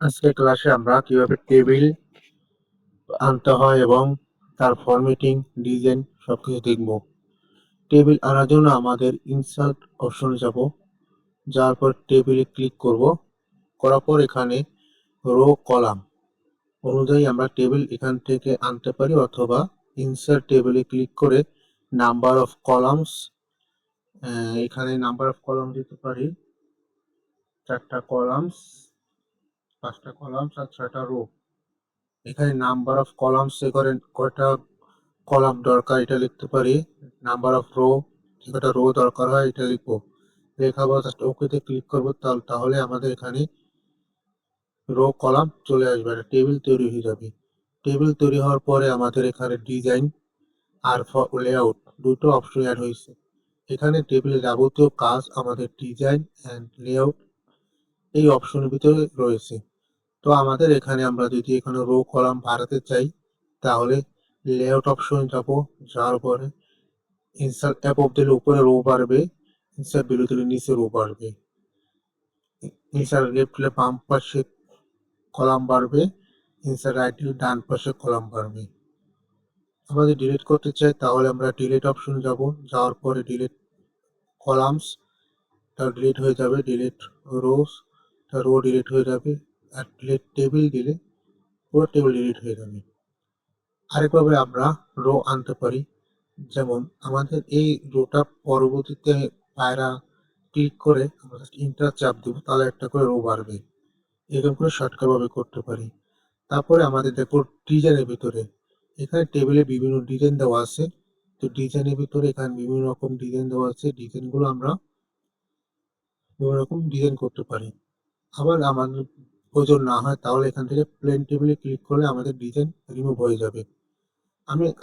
আজকের ক্লাসে আমরা কিভাবে টেবিল আনতে হয় এবং তার ফরম্যাটিং, ডিজাইন সবকিছু দেখব। টেবিল আনার জন্য আমাদের ইনসার্ট অপশনে যাব, যাওয়ার পর টেবিলে ক্লিক করব। করার পর এখানে রো কলাম অনুযায়ী আমরা টেবিল এখান থেকে আনতে পারি, অথবা ইনসার্ট টেবিলে ক্লিক করে নাম্বার অফ কলামস, এখানে নাম্বার অফ কলাম দিতে পারি 4টা কলামস, 5টা কলামস আর 6টা রো। এখানে নাম্বার অফ কলামস করে কয়টা কলাম দরকার এটা লিখতে পারি, নাম্বার অফ রো যে কয়টা রো দরকার হয় এটা লিখবো। লেখাবো, জাস্ট ওকেতে ক্লিক করবো, তাহলে আমাদের এখানে রো কলাম চলে আসবে, একটা টেবিল তৈরি হয়ে যাবে। টেবিল তৈরি হওয়ার পরে আমাদের এখানে ডিজাইন আর লেআউট দুটো অপশন অ্যাড হয়েছে। এখানে টেবিলের যাবতীয় কাজ আমাদের ডিজাইন অ্যান্ড লেআউট এই অপশনের ভিতরে রয়েছে। তো আমাদের এখানে আমরা যদি এখানে রো কলাম বাড়াতে চাই, তাহলে লেআউট অপশন যাব, যাওয়ার পরে ইনসার্ট অ্যাবভ দিলে উপরে রো বাড়বে, ইনসার্ট বিলো দিলে নিচে রো বাড়বে, ইনসার্ট লেফট দিলে বাম পাশে কলাম বাড়বে, ইনসার্ট রাইট দিলে ডান পাশে কলাম বাড়বে। আমরা যদি ডিলিট করতে চাই তাহলে আমরা ডিলিট অপশন যাব, যাওয়ার পরে ডিলিট কলামস তার ডিলিট হয়ে যাবে, ডিলিট রোস তার রো ডিলিট হয়ে যাবে, আর ডিলিট টেবিল দিলে পুরো টেবিল ডিলিট হয়ে যাবে। আরেকভাবে আমরা রো আনতে পারি, যেমন আমাদের এই রোটা পরবর্তীতে পায়রা ক্লিক করে আমরা ইন্টার চাপ দেবো, তাহলে একটা করে রো বাড়বে। এরকম করে শর্টকাট ভাবে করতে পারি। তারপরে আমাদের দেখো ডিজাইনের ভিতরে এখানে টেবিলে বিভিন্ন ডিজাইন দেওয়া আছে। তো ডিজাইনের ভিতরে এখানে বিভিন্ন রকম ডিজাইন দেওয়া আছে, ডিজাইনগুলো আমরা বিভিন্ন রকম ডিজাইন করতে পারি। আবার আমাদের প্রয়োজন না হয় তাহলে এখান থেকে প্লেন টেবিলে ক্লিক করলে আমাদের ডিজাইন রিমুভ হয়ে যাবে।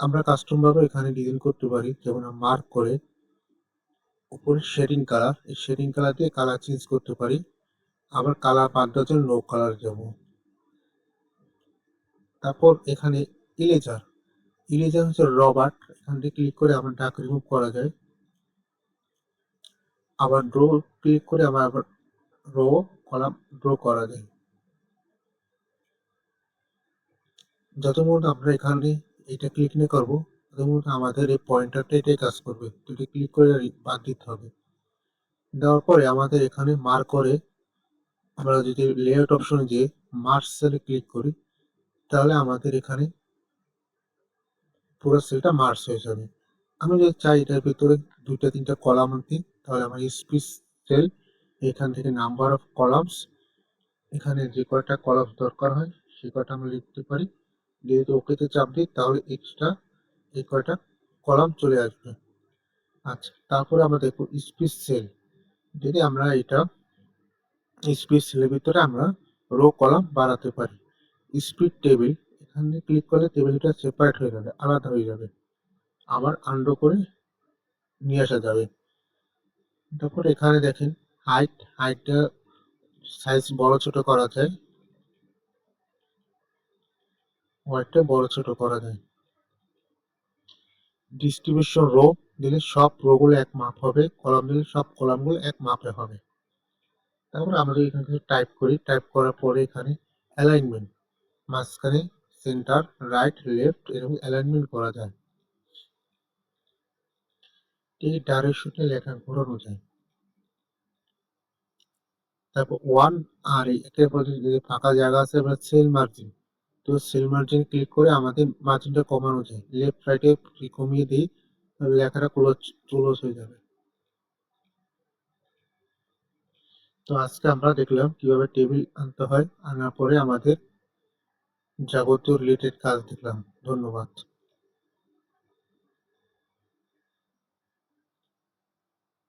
আমরা কাস্টম ভাবে এখানে ডিজাইন করতে পারি, যেমন মার্ক করে উপরে শেডিং কালার, এই শেডিং কালার দিয়ে কালার চেঞ্জ করতে পারি। আবার কালার বাদ দেওয়ার জন্য নো কালার যাব। তারপর এখানে ইরেজার হচ্ছে রবার্ট, এখান থেকে ক্লিক করে আমার ডাক রিমুভ করা যায়। আবার ড্র ক্লিক করে আবার রো কলাম ড্র করা যায়। যত মুহূর্তে আমরা এখানে এটা ক্লিক নিয়ে করবো, তত মুহূর্তে আমাদের এই পয়েন্টারটা এটাই কাজ করবে। তো এটা ক্লিক করে বাদ দিতে হবে। দেওয়ার পরে আমাদের এখানে মার্ক করে আমরা যদি লেআউট অপশনে যে মার্জ সেলে ক্লিক করি, তাহলে আমাদের এখানে পুরো সেলটা মার্জ হয়ে যাবে। আমি যদি চাই এটার ভিতরে 2-3টা কলাম আনতে, তাহলে আমার স্পিস সেল এখান থেকে নাম্বার অফ কলামস, এখানে যে কয়টা কলামস দরকার হয় সে কয়টা আমরা লিখতে পারি। যেহেতু ওকেতে চাপ দিই তাহলে এক্সট্রা এই কয়টা কলাম চলে আসবে। আচ্ছা, তারপরে আমরা দেখবো স্পিস সেল। যদি আমরা এটা স্পিস সেলের ভিতরে আমরা রো কলাম বাড়াতে পারি। স্পিড টেবিল, এখানে ক্লিক করলে টেবিলটা সেপারেট হয়ে যাবে, আলাদা হয়ে যাবে। আবার আন্ডু করে নিয়ে আসা যাবে। তারপর এখানে দেখেন হাইটটা সাইজ বড় ছোট করা যায়, ওয়াইডটা বড় ছোট করা যায়। ডিস্ট্রিবিউশন রো দিলে সব রোগুলো এক মাপ হবে, কলাম দিলে সব কলামগুলো এক মাপে হবে। তারপর আমরা এখান থেকে টাইপ করার পরে এখানে অ্যালাইনমেন্ট, মাঝখানে সেন্টার, রাইট, লেফট এরকম অ্যালাইনমেন্ট করা যায়। এই ডাইরেকশনে লেখা ঘোরানো যায়। তারপর ওয়ান আর একের পর যে ফাঁকা জায়গা আছে আমরা সেল মার্জিন, তো সেল মার্জিন ক্লিক করে আমাদের মার্জিনটা কমানো যায়। লেফট রাইটে কমিয়ে দিই, লেখাটা ক্লোজ হয়ে যাবে। তো আজকে আমরা দেখলাম কিভাবে টেবিল আনতে হয়, আনার পরে আমাদের যাবতীয় রিলেটেড কাজ দেখলাম। ধন্যবাদ।